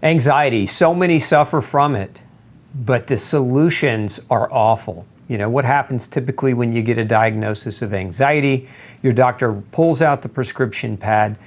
Anxiety, so many suffer from it, but the solutions are awful. You know, what happens typically when you get a diagnosis of anxiety? Your doctor pulls out the prescription pad,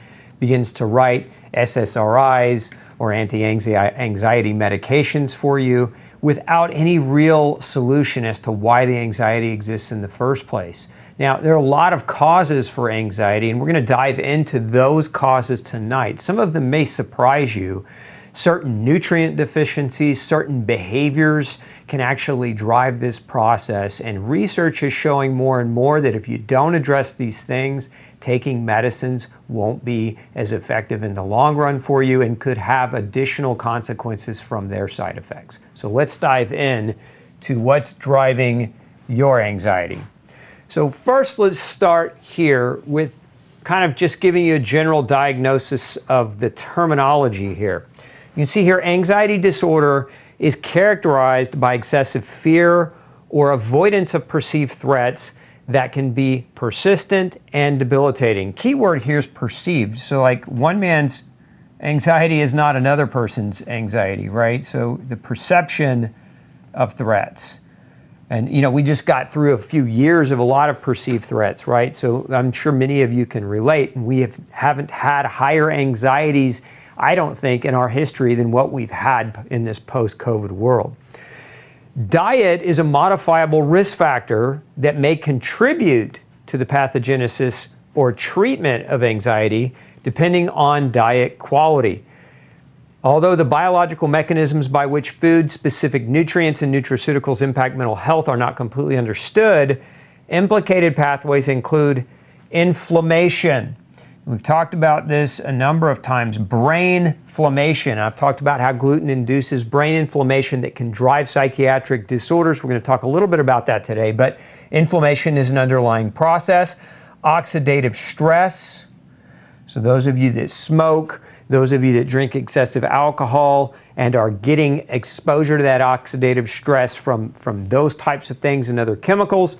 begins to write SSRIs or anti-anxiety medications for you without any real solution as to why the anxiety exists in the first place. Now, there are a lot of causes for anxiety, and we're going to dive into those causes tonight. Some of them may surprise you. Certain nutrient deficiencies, certain behaviors can actually drive this process, and research is showing more and more that if you don't address these things, taking medicines won't be as effective in the long run for you and could have additional consequences from their side effects. So let's dive in to what's driving your anxiety. So first, let's start here with kind of just giving you a general diagnosis of the terminology here. You can see here, anxiety disorder is characterized by excessive fear or avoidance of perceived threats that can be persistent and debilitating. Key word here is perceived. So like one man's anxiety is not another person's anxiety, right? So the perception of threats. And you know, we just got through a few years of a lot of perceived threats, right? So I'm sure many of you can relate. We haven't had higher anxieties, I don't think, in our history than what we've had in this post-COVID world. Diet is a modifiable risk factor that may contribute to the pathogenesis or treatment of anxiety, depending on diet quality. Although the biological mechanisms by which food-specific nutrients and nutraceuticals impact mental health are not completely understood, implicated pathways include inflammation. We've talked about this a number of times. Brainflammation. I've talked about how gluten induces brain inflammation that can drive psychiatric disorders. We're going to talk a little bit about that today, but inflammation is an underlying process. Oxidative stress. So those of you that smoke, those of you that drink excessive alcohol and are getting exposure to that oxidative stress from those types of things and other chemicals.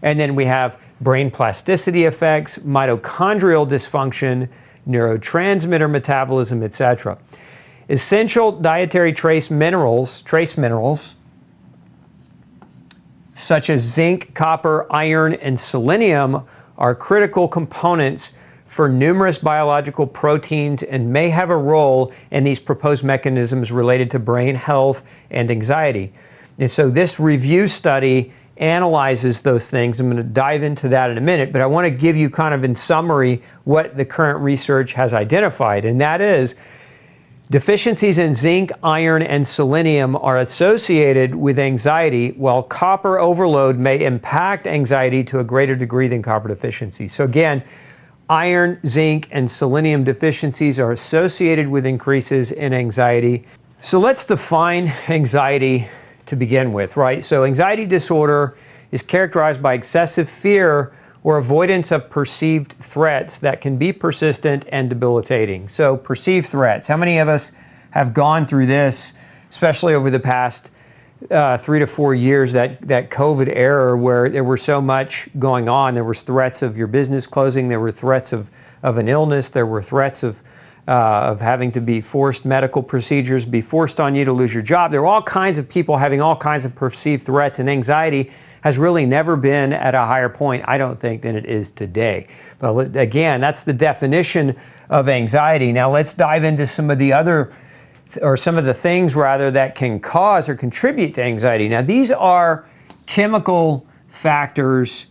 And then we have brain plasticity effects, mitochondrial dysfunction, neurotransmitter metabolism, etc. Essential dietary trace minerals, such as zinc, copper, iron, and selenium are critical components for numerous biological proteins and may have a role in these proposed mechanisms related to brain health and anxiety. And so this review study analyzes those things. I'm going to dive into that in a minute, but I want to give you kind of in summary what the current research has identified, and that is deficiencies in zinc, iron, and selenium are associated with anxiety, while copper overload may impact anxiety to a greater degree than copper deficiency. So again, iron, zinc, and selenium deficiencies are associated with increases in anxiety. So let's define anxiety to begin with, right? So anxiety disorder is characterized by excessive fear or avoidance of perceived threats that can be persistent and debilitating. So perceived threats. How many of us have gone through this, especially over the past 3 to 4 years, that COVID era where there was so much going on? There was threats of your business closing. There were threats of an illness. There were threats of having to be forced medical procedures, be forced on you to lose your job. There were all kinds of people having all kinds of perceived threats, and anxiety has really never been at a higher point, I don't think, than it is today. But again, that's the definition of anxiety. Now let's dive into some of the things rather that can cause or contribute to anxiety. Now these are chemical factors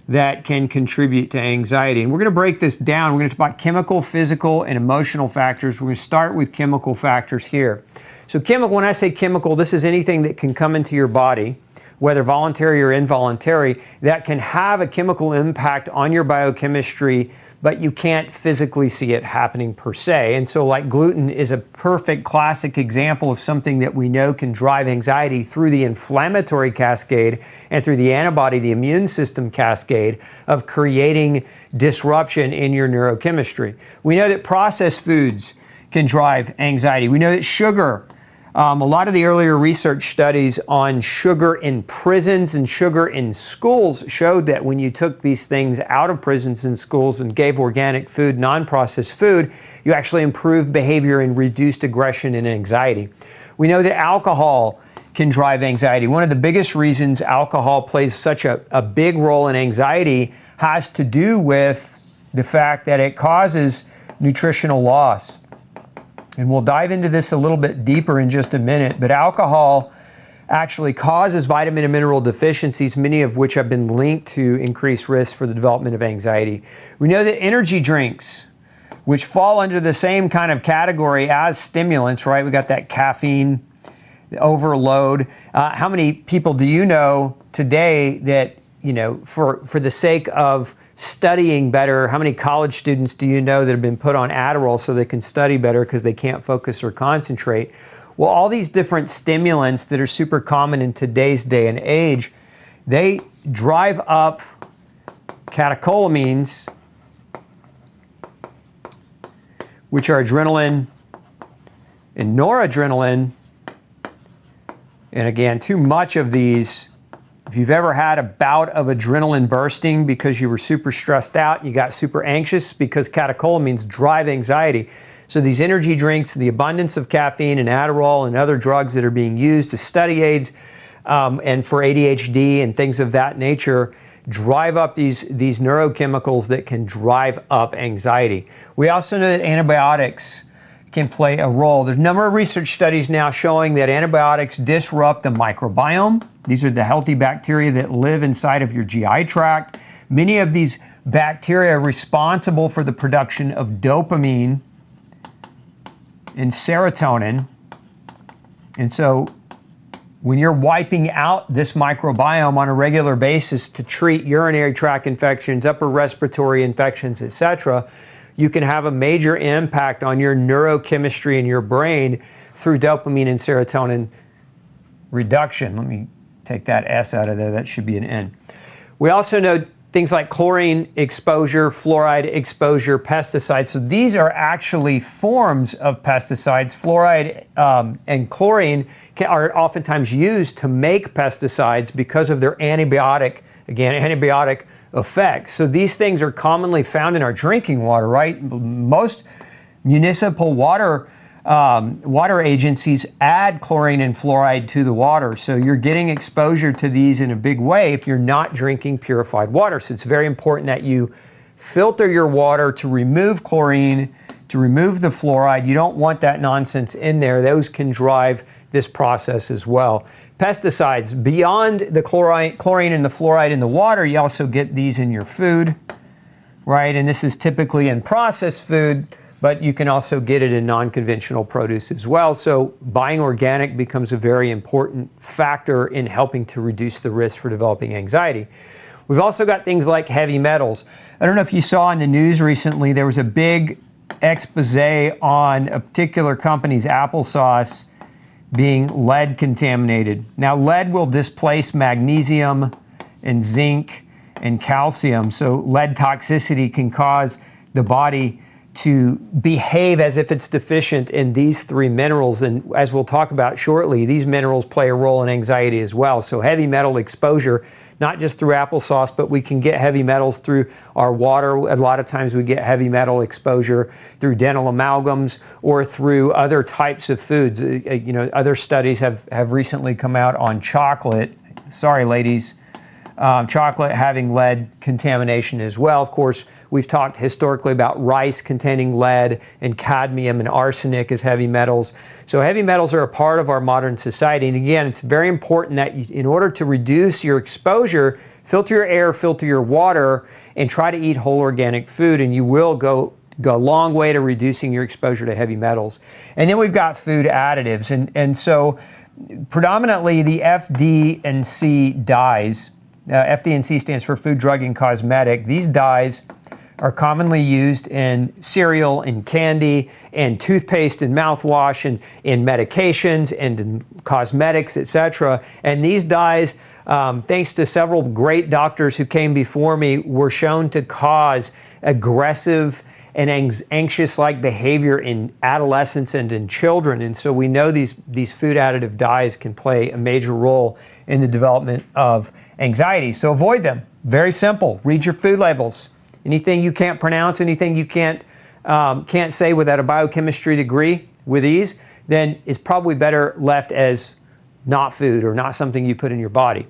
that can contribute to anxiety. And we're going to break this down. We're going to talk about chemical, physical, and emotional factors. We're going to start with chemical factors here. So chemical, when I say chemical, this is anything that can come into your body, whether voluntary or involuntary, that can have a chemical impact on your biochemistry, but you can't physically see it happening per se. And so like gluten is a perfect classic example of something that we know can drive anxiety through the inflammatory cascade and through the antibody, the immune system cascade of creating disruption in your neurochemistry. We know that processed foods can drive anxiety. We know that sugar A lot of the earlier research studies on sugar in prisons and sugar in schools showed that when you took these things out of prisons and schools and gave organic food, non-processed food, you actually improved behavior and reduced aggression and anxiety. We know that alcohol can drive anxiety. One of the biggest reasons alcohol plays such a big role in anxiety has to do with the fact that it causes nutritional loss. And we'll dive into this a little bit deeper in just a minute, but alcohol actually causes vitamin and mineral deficiencies, many of which have been linked to increased risk for the development of anxiety. We know that energy drinks, which fall under the same kind of category as stimulants, right? We got that caffeine overload. How many people do you know today that, for the sake of studying better, how many college students do you know that have been put on Adderall so they can study better because they can't focus or concentrate? Well, all these different stimulants that are super common in today's day and age, they drive up catecholamines, which are adrenaline and noradrenaline. And again, too much of these, if you've ever had a bout of adrenaline bursting because you were super stressed out, you got super anxious, because catecholamines drive anxiety. So these energy drinks, the abundance of caffeine and Adderall and other drugs that are being used as study aids and for ADHD and things of that nature, drive up these neurochemicals that can drive up anxiety. We also know that antibiotics can play a role. There's a number of research studies now showing that antibiotics disrupt the microbiome. These are the healthy bacteria that live inside of your GI tract. Many of these bacteria are responsible for the production of dopamine and serotonin. And so when you're wiping out this microbiome on a regular basis to treat urinary tract infections, upper respiratory infections, etc., you can have a major impact on your neurochemistry in your brain through dopamine and serotonin reduction. Let me take that S out of there. That should be an N. We also know things like chlorine exposure, fluoride exposure, pesticides. So these are actually forms of pesticides. Fluoride and chlorine are oftentimes used to make pesticides because of their antibiotic effects. So these things are commonly found in our drinking water, right? Most municipal water agencies add chlorine and fluoride to the water. So you're getting exposure to these in a big way if you're not drinking purified water. So it's very important that you filter your water to remove chlorine, to remove the fluoride. You don't want that nonsense in there. Those can drive this process as well. Pesticides, beyond the chlorine and the fluoride in the water, you also get these in your food, right? And this is typically in processed food, but you can also get it in non-conventional produce as well. So buying organic becomes a very important factor in helping to reduce the risk for developing anxiety. We've also got things like heavy metals. I don't know if you saw in the news recently, there was a big expose on a particular company's applesauce being lead contaminated. Now, lead will displace magnesium and zinc and calcium. So lead toxicity can cause the body to behave as if it's deficient in these three minerals. And as we'll talk about shortly, these minerals play a role in anxiety as well. So heavy metal exposure, not just through applesauce, but we can get heavy metals through our water. A lot of times we get heavy metal exposure through dental amalgams or through other types of foods. Other studies have recently come out on chocolate. Sorry, ladies. Chocolate having lead contamination as well. Of course, we've talked historically about rice containing lead and cadmium and arsenic as heavy metals. So heavy metals are a part of our modern society. And again, it's very important that in order to reduce your exposure, filter your air, filter your water, and try to eat whole organic food, and you will go a long way to reducing your exposure to heavy metals. And then we've got food additives. And so predominantly the FD&C dyes, FD&C stands for Food, Drug, and Cosmetic. These dyes are commonly used in cereal and candy and toothpaste and mouthwash and in medications and in cosmetics, etc. And these dyes, thanks to several great doctors who came before me, were shown to cause aggressive an anxious-like behavior in adolescents and in children. And so we know these food additive dyes can play a major role in the development of anxiety. So avoid them. Very simple. Read your food labels. Anything you can't pronounce, anything you can't say without a biochemistry degree with ease, then is probably better left as not food or not something you put in your body.